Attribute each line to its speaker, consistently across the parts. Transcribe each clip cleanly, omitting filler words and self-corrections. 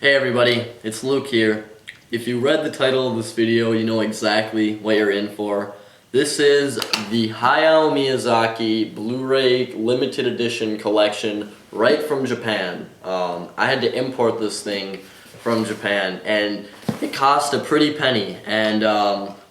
Speaker 1: Hey everybody, it's Luke here. If you read the title of this video, you know exactly what you're in for. This is the Hayao Miyazaki Blu-ray limited edition collection right from Japan. I had to import this thing from Japan and it cost a pretty penny, and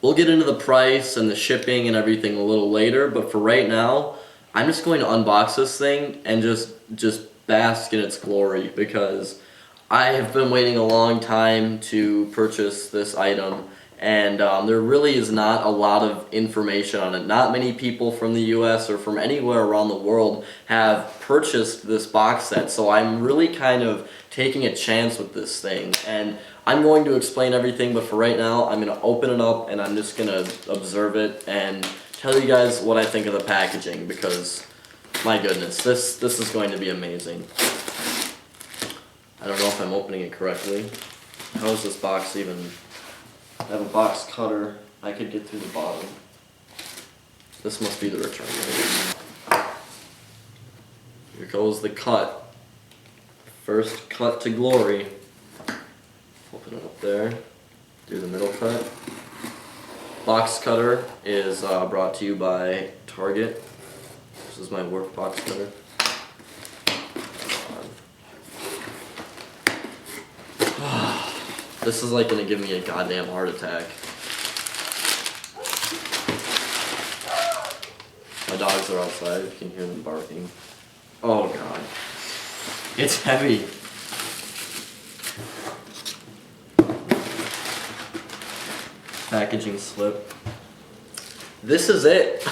Speaker 1: we'll get into the price and the shipping and everything a little later, but for right now I'm just going to unbox this thing and just bask in its glory, because I have been waiting a long time to purchase this item, and there really is not a lot of information on it. Not many people from the US or from anywhere around the world have purchased this box set, so I'm really kind of taking a chance with this thing. And I'm going to explain everything, but for right now, I'm going to open it up and I'm just going to observe it and tell you guys what I think of the packaging, because my goodness, this is going to be amazing. I don't know if I'm opening it correctly. How is this box even? I have a box cutter. I could get through the bottom. This must be the return. Here goes the cut. First cut to glory. Open it up there. Do the middle cut. Box cutter is brought to you by Target. This is my work box cutter. This is like gonna give me a goddamn heart attack. My dogs are outside, you can hear them barking. Oh god. It's heavy. Packaging slip. This is it.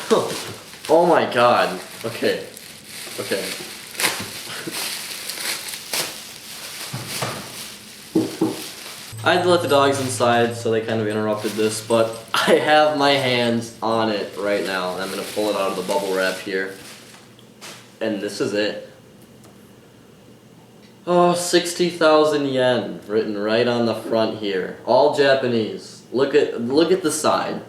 Speaker 1: Oh my god. Okay. I had to let the dogs inside, so they kind of interrupted this, but I have my hands on it right now, and I'm going to pull it out of the bubble wrap here. And this is it. Oh, 60,000 yen, written right on the front here. All Japanese. Look at the side.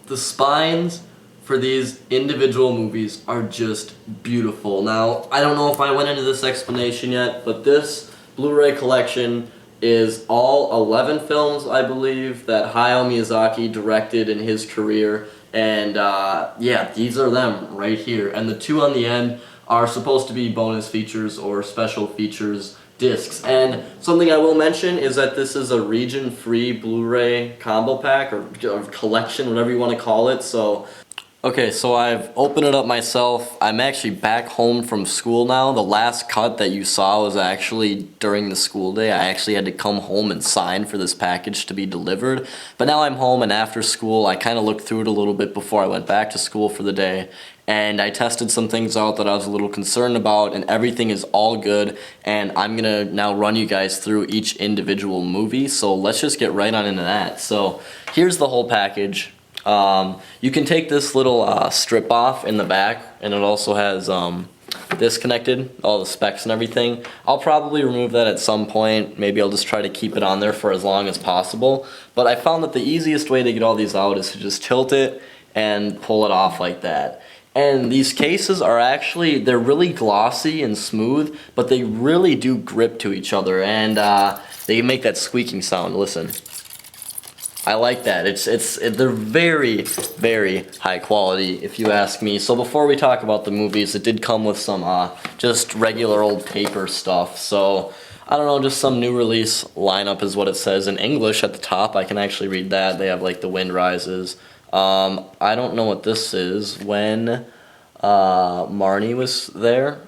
Speaker 1: The spines for these individual movies are just beautiful. Now, I don't know if I went into this explanation yet, but this Blu-ray collection is all 11 films, I believe, that Hayao Miyazaki directed in his career, and yeah, these are them right here, and the two on the end are supposed to be bonus features or special features discs. And something I will mention is that this is a region-free Blu-ray combo pack, or collection, whatever you want to call it. So okay, so I've opened it up myself. I'm actually back home from school now. The last cut that you saw was actually during the school day. I actually had to come home and sign for this package to be delivered. But now I'm home, and after school I kind of looked through it a little bit before I went back to school for the day. And I tested some things out that I was a little concerned about, and everything is all good. And I'm gonna now run you guys through each individual movie. So let's just get right on into that. So here's the whole package. You can take this little strip off in the back, and it also has this connected, all the specs and everything. I'll probably remove that at some point. Maybe I'll just try to keep it on there for as long as possible. But I found that the easiest way to get all these out is to just tilt it and pull it off like that. And these cases are actually, they're really glossy and smooth, but they really do grip to each other, and they make that squeaking sound. Listen. I like that. They're very, very high quality, if you ask me. So before we talk about the movies, it did come with some just regular old paper stuff. So I don't know, just some new release lineup is what it says in English at the top. I can actually read that. They have like The Wind Rises. I don't know what this is. When Marnie was there.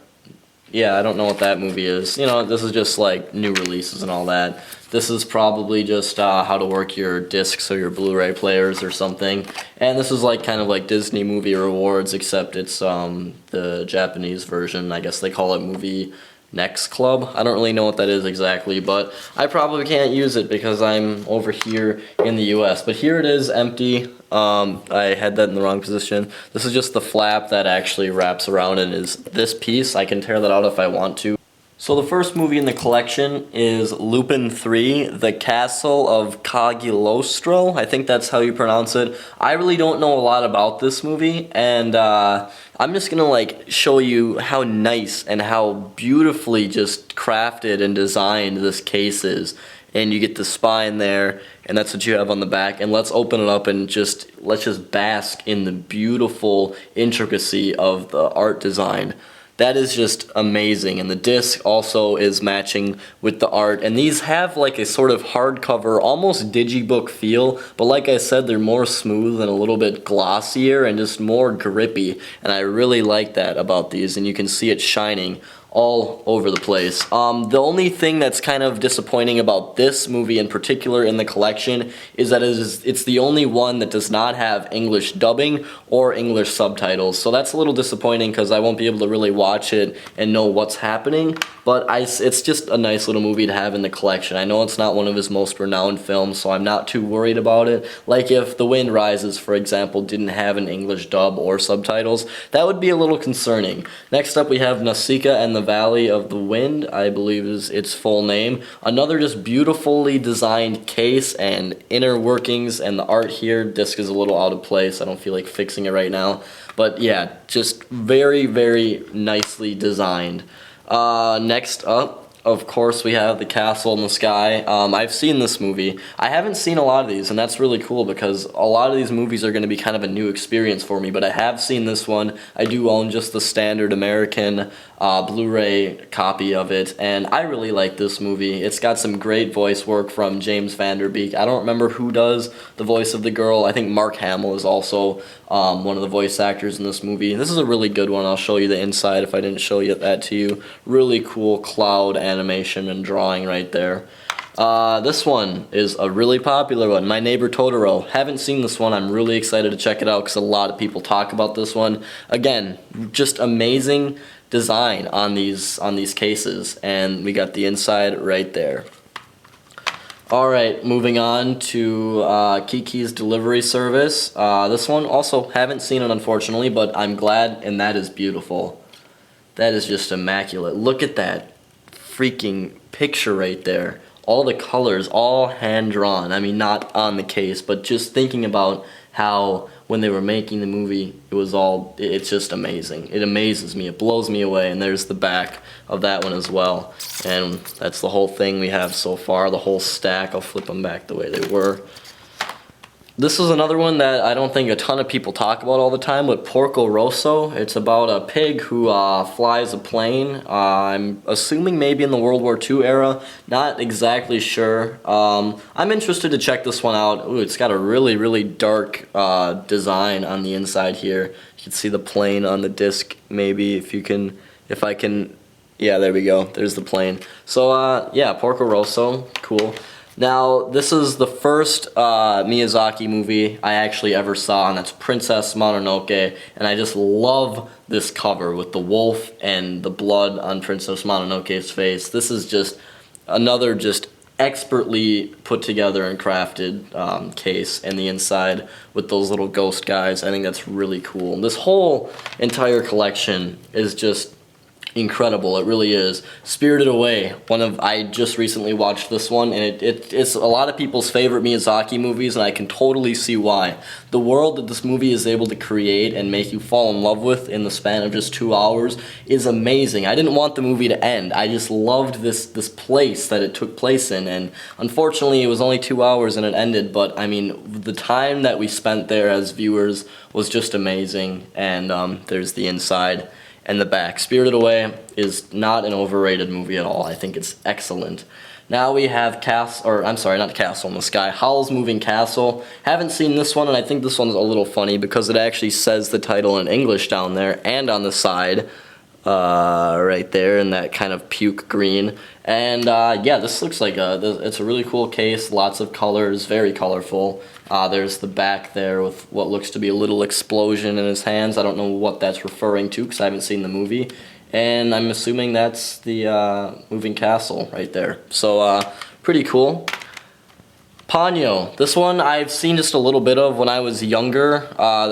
Speaker 1: Yeah, I don't know what that movie is. You know, this is just like new releases and all that. This is probably just how to work your discs or your Blu-ray players or something. And this is like kind of like Disney Movie Rewards, except it's the Japanese version. I guess they call it Movie Next Club. I don't really know what that is exactly, but I probably can't use it because I'm over here in the US. But here it is, empty. I had that in the wrong position. This is just the flap that actually wraps around and is this piece. I can tear that out if I want to. So the first movie in the collection is Lupin 3, The Castle of Cagliostro. I think that's how you pronounce it. I really don't know a lot about this movie, and I'm just gonna like show you how nice and how beautifully just crafted and designed this case is. And you get the spine there, and that's what you have on the back. And let's open it up and let's just bask in the beautiful intricacy of the art design. That is just amazing, and the disc also is matching with the art, and these have like a sort of hardcover, almost digibook feel, but like I said, they're more smooth and a little bit glossier and just more grippy, and I really like that about these, and you can see it shining all over the place. The only thing that's kind of disappointing about this movie in particular in the collection is that it's the only one that does not have English dubbing or English subtitles. So that's a little disappointing because I won't be able to really watch it and know what's happening. But it's just a nice little movie to have in the collection. I know it's not one of his most renowned films, so I'm not too worried about it. Like if The Wind Rises, for example, didn't have an English dub or subtitles, that would be a little concerning. Next up we have Nausicaa and the Valley of the Wind, I believe is its full name. Another just beautifully designed case and inner workings, and the art here, disc is a little out of place. I don't feel like fixing it right now. But yeah, just very, very nicely designed. Next up, of course, we have The Castle in the Sky. I've seen this movie. I haven't seen a lot of these, and that's really cool because a lot of these movies are going to be kind of a new experience for me, but I have seen this one. I do own just the standard American Blu-ray copy of it, and I really like this movie. It's got some great voice work from James Van Der Beek. I don't remember who does the voice of the girl. I think Mark Hamill is also one of the voice actors in this movie. This is a really good one. I'll show you the inside if I didn't show you that to you. Really cool cloud animation and drawing right there. This one is a really popular one, My Neighbor Totoro. Haven't seen this one. I'm really excited to check it out because a lot of people talk about this one. Again, just amazing design on these cases, and we got the inside right there. Alright, moving on to Kiki's Delivery Service. This one also haven't seen it unfortunately, but I'm glad, and that is beautiful. That is just immaculate. Look at that freaking picture right there. All the colors, all hand-drawn. I mean, not on the case, but just thinking about how when they were making the movie, it's just amazing. It amazes me. It blows me away, and there's the back of that one as well. And that's the whole thing we have so far, the whole stack. I'll flip them back the way they were. This is another one that I don't think a ton of people talk about all the time, but Porco Rosso. It's about a pig who flies a plane. I'm assuming maybe in the World War II era. Not exactly sure. I'm interested to check this one out. Ooh, it's got a really, really dark design on the inside here. You can see the plane on the disc, maybe, if I can, yeah, there we go. There's the plane. So, yeah, Porco Rosso, cool. Now, this is the first Miyazaki movie I actually ever saw, and that's Princess Mononoke, and I just love this cover with the wolf and the blood on Princess Mononoke's face. This is just another just expertly put together and crafted case, and the inside with those little ghost guys. I think that's really cool. This whole entire collection is just incredible. It really is. Spirited Away, I just recently watched this one, and it's a lot of people's favorite Miyazaki movies, and I can totally see why. The world that this movie is able to create and make you fall in love with in the span of just 2 hours is amazing. I didn't want the movie to end. I just loved this place that it took place in, and unfortunately it was only 2 hours and it ended, but I mean, the time that we spent there as viewers was just amazing, and there's the inside and the back. Spirited Away is not an overrated movie at all. I think it's excellent. Now we have not Castle in the Sky, Howl's Moving Castle. Haven't seen this one, and I think this one's a little funny because it actually says the title in English down there and on the side, right there in that kind of puke green. And yeah, this looks like it's a really cool case, lots of colors, very colorful. There's the back there with what looks to be a little explosion in his hands. I don't know what that's referring to because I haven't seen the movie. And I'm assuming that's the moving castle right there. So, pretty cool. Ponyo. This one I've seen just a little bit of when I was younger. How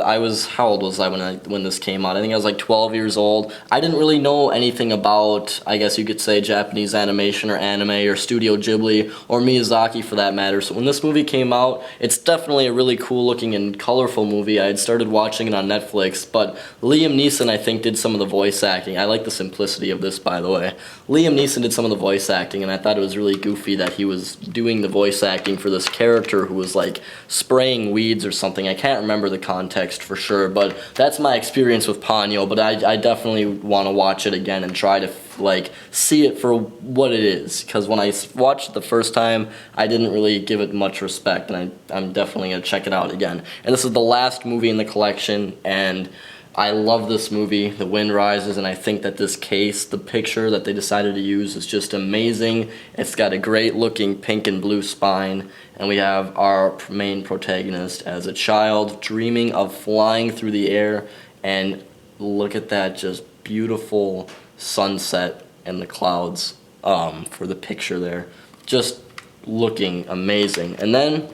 Speaker 1: old was I when this came out? I think I was like 12 years old. I didn't really know anything about, I guess you could say, Japanese animation or anime or Studio Ghibli or Miyazaki for that matter. So when this movie came out, it's definitely a really cool looking and colorful movie. I had started watching it on Netflix, but Liam Neeson I think did some of the voice acting. I like the simplicity of this, by the way. Liam Neeson did some of the voice acting, and I thought it was really goofy that he was doing the voice acting for this character who was like spraying weeds or something. I can't remember the context for sure, but that's my experience with Ponyo. But I definitely want to watch it again and try to like see it for what it is, because when I watched it the first time I didn't really give it much respect, and I'm definitely gonna check it out again. And this is the last movie in the collection, and I love this movie, The Wind Rises, and I think that this case, the picture that they decided to use, is just amazing. It's got a great looking pink and blue spine, and we have our main protagonist as a child dreaming of flying through the air, and look at that just beautiful sunset and the clouds for the picture there. Just looking amazing. And then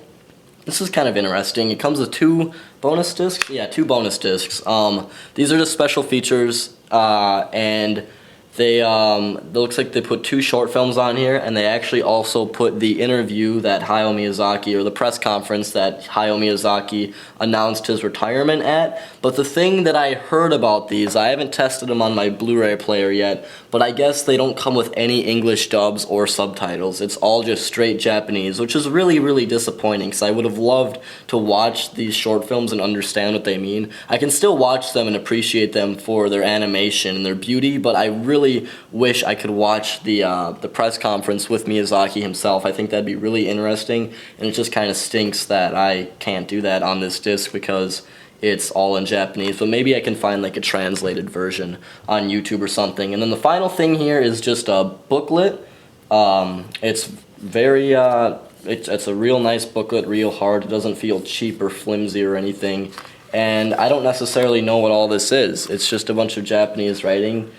Speaker 1: this is kind of interesting. It comes with 2 bonus discs. Yeah, 2 bonus discs. These are just special features, and they it looks like they put 2 short films on here, and they actually also put the interview that Hayao Miyazaki, or the press conference that Hayao Miyazaki announced his retirement at. But the thing that I heard about these, I haven't tested them on my Blu-ray player yet, but I guess they don't come with any English dubs or subtitles. It's all just straight Japanese, which is really, really disappointing, because I would have loved to watch these short films and understand what they mean. I can still watch them and appreciate them for their animation and their beauty, but I really wish I could watch the press conference with Miyazaki himself. I think that'd be really interesting, and it just kind of stinks that I can't do that on this disc because it's all in Japanese, but maybe I can find like a translated version on YouTube or something. And then the final thing here is just a booklet. It's very, it's a real nice booklet, real hard. It doesn't feel cheap or flimsy or anything. And I don't necessarily know what all this is. It's just a bunch of Japanese writing.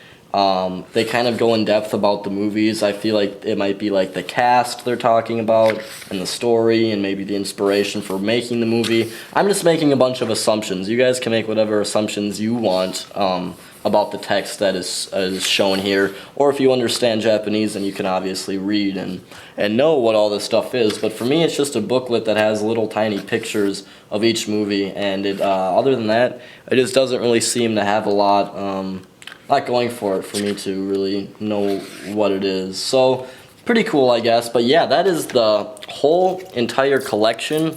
Speaker 1: They kind of go in depth about the movies. I feel like it might be like the cast they're talking about and the story and maybe the inspiration for making the movie. I'm just making a bunch of assumptions. You guys can make whatever assumptions you want about the text that is shown here. Or if you understand Japanese, then you can obviously read and know what all this stuff is. But for me, it's just a booklet that has little tiny pictures of each movie. And it, other than that, it just doesn't really seem to have a lot going for it for me to really know what it is. So pretty cool, I guess. But yeah, that is the whole entire collection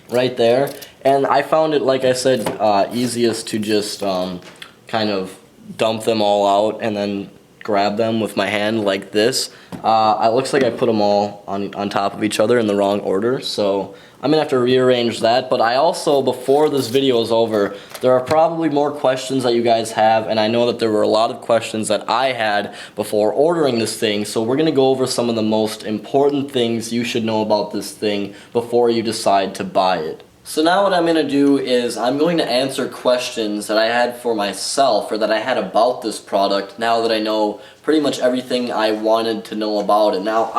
Speaker 1: right there. And I found it, like I said, easiest to just kind of dump them all out and then grab them with my hand like this. It looks like I put them all on top of each other in the wrong order, so I'm gonna have to rearrange that. But I also, before this video is over, there are probably more questions that you guys have, and I know that there were a lot of questions that I had before ordering this thing, so we're gonna go over some of the most important things you should know about this thing before you decide to buy it. So now what I'm going to do is I'm going to answer questions that I had for myself, or that I had about this product, now that I know pretty much everything I wanted to know about it. Now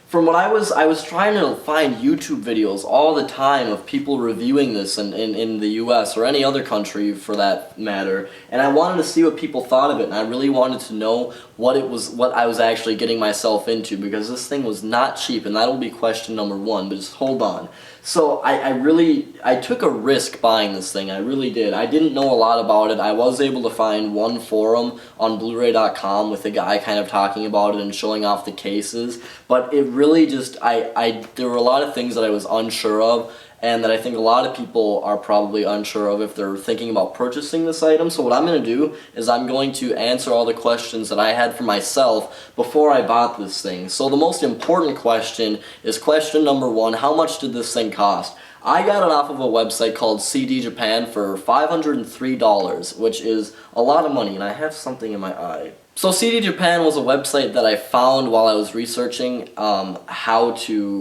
Speaker 1: from what I was trying to find YouTube videos all the time of people reviewing this in the US or any other country for that matter, and I wanted to see what people thought of it, and I really wanted to know what I was actually getting myself into, because this thing was not cheap, and that'll be question number 1, but just hold on. So I took a risk buying this thing, I really did. I didn't know a lot about it. I was able to find one forum on Blu-ray.com with a guy kind of talking about it and showing off the cases, but it really just, there were a lot of things that I was unsure of, and that I think a lot of people are probably unsure of if they're thinking about purchasing this item. So what I'm going to do is I'm going to answer all the questions that I had for myself before I bought this thing. So the most important question is question number 1, how much did this thing cost? I got it off of a website called CD Japan for $503, which is a lot of money, and I have something in my eye. So CD Japan was a website that I found while I was researching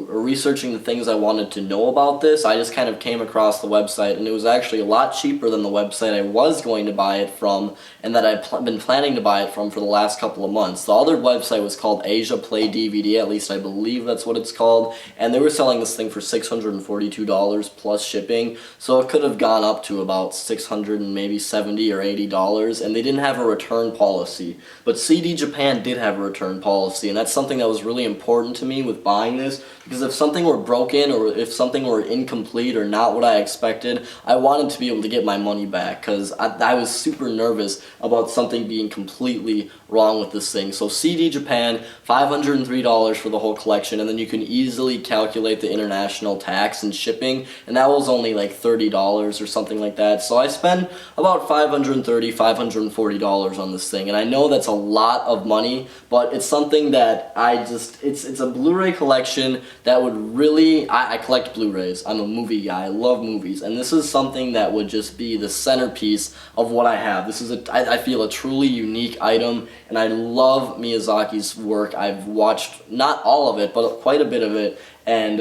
Speaker 1: researching the things I wanted to know about this. I just kind of came across the website, and it was actually a lot cheaper than the website I was going to buy it from, and that I've been planning to buy it from for the last couple of months. The other website was called Asia Play DVD, at least I believe that's what it's called, and they were selling this thing for $642 plus shipping, so it could have gone up to about $600 and maybe $70 or $80, and they didn't have a return policy. But CD Japan did have a return policy, and that's something that was really important to me with buying this, because if something were broken or if something were incomplete or not what I expected, I wanted to be able to get my money back, because I was super nervous about something being completely wrong with this thing. So CD Japan, $503 for the whole collection, and then you can easily calculate the international tax and shipping, and that was only like $30 or something like that. So I spent about $530, $540 on this thing, and I know that's a lot of money, but it's something that it's a Blu-ray collection that would really, I collect Blu-rays, I'm a movie guy, I love movies, and this is something that would just be the centerpiece of what I have. This is I feel a truly unique item, and I love Miyazaki's work. I've watched not all of it, but quite a bit of it, and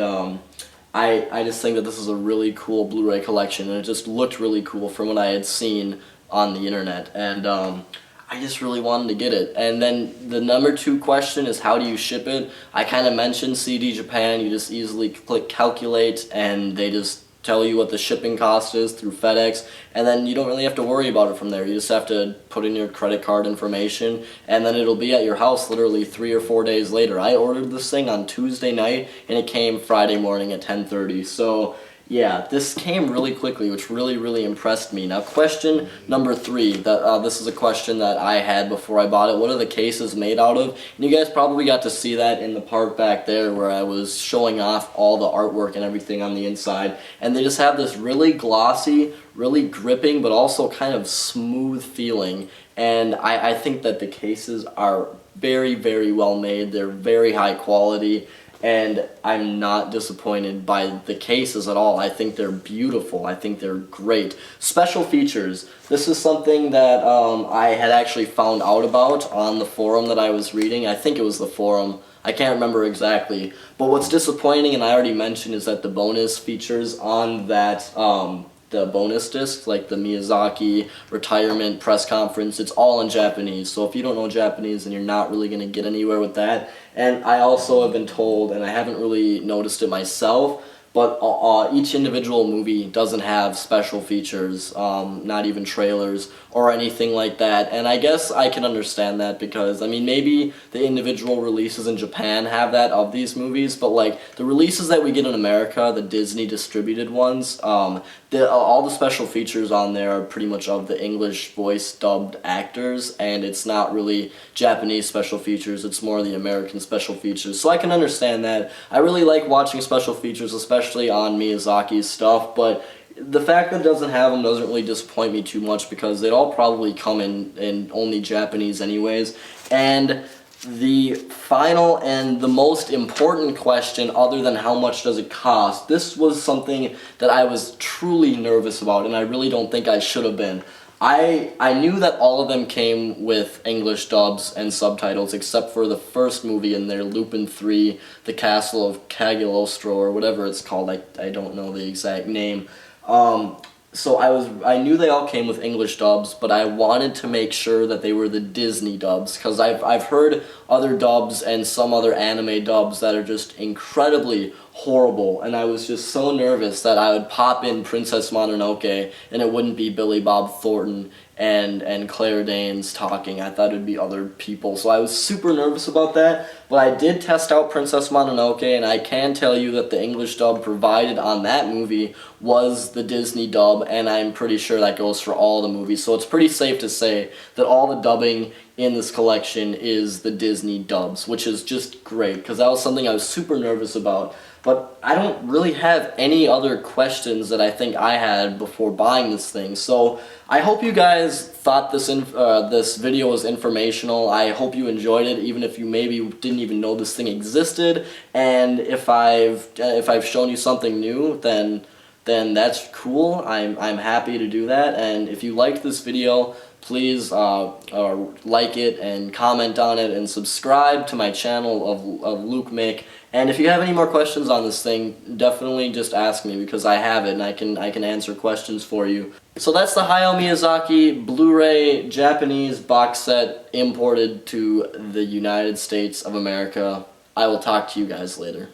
Speaker 1: I just think that this is a really cool Blu-ray collection, and it just looked really cool from what I had seen on the internet, and I just really wanted to get it. And then the number 2 question is, how do you ship it? I kind of mentioned CD Japan. You just easily click calculate, and they just tell you what the shipping cost is through FedEx, and then you don't really have to worry about it from there. You just have to put in your credit card information, and then it'll be at your house literally 3 or 4 days later. I ordered this thing on Tuesday night, and it came Friday morning at 10:30. So yeah, this came really quickly, which really impressed me. Now, question number 3, this is a question that I had before I bought it. What are the cases made out of? And you guys probably got to see that in the part back there where I was showing off all the artwork and everything on the inside. And they just have this really glossy, really gripping, but also kind of smooth feeling. And I think that the cases are very well made. They're very high quality. And I'm not disappointed by the cases at all. I think they're beautiful. I think they're great. Special features. This is something that I had actually found out about on the forum that I was reading. I think it was the forum. I can't remember exactly. But what's disappointing, and I already mentioned, is that the bonus features on that the bonus disc, like the Miyazaki retirement press conference, it's all in Japanese. So if you don't know Japanese, then you're not really going to get anywhere with that. And I also have been told, and I haven't really noticed it myself, but each individual movie doesn't have special features, not even trailers or anything like that. And I guess I can understand that, because, I mean, maybe the individual releases in Japan have that of these movies, but like the releases that we get in America, the Disney distributed ones, all the special features on there are pretty much of the English voice dubbed actors, and it's not really Japanese special features, it's more the American special features. So I can understand that. I really like watching special features, especially on Miyazaki's stuff, but the fact that it doesn't have them doesn't really disappoint me too much, because they'd all probably come in only Japanese anyways. And the final and the most important question, other than how much does it cost, this was something that I was truly nervous about, and I really don't think I should have been. I knew that all of them came with English dubs and subtitles, except for the first movie in there, Lupin 3, The Castle of Cagliostro, or whatever it's called. I don't know the exact name. So I knew they all came with English dubs, but I wanted to make sure that they were the Disney dubs, because I've heard other dubs and some other anime dubs that are just incredibly horrible, and I was just so nervous that I would pop in Princess Mononoke and it wouldn't be Billy Bob Thornton and Claire Danes talking. I thought it would be other people, so I was super nervous about that. But I did test out Princess Mononoke, and I can tell you that the English dub provided on that movie was the Disney dub, and I'm pretty sure that goes for all the movies. So it's pretty safe to say that all the dubbing in this collection is the Disney dubs, which is just great, because that was something I was super nervous about. But I don't really have any other questions that I think I had before buying this thing. So I hope you guys thought this video was informational. I hope you enjoyed it, even if you maybe didn't even know this thing existed. And if I've shown you something new, then then that's cool. I'm happy to do that. And if you liked this video, please like it and comment on it and subscribe to my channel of lukemick. And if you have any more questions on this thing, definitely just ask me, because I have it and I can answer questions for you. So that's the Hayao Miyazaki Blu-ray Japanese box set imported to the United States of America. I will talk to you guys later.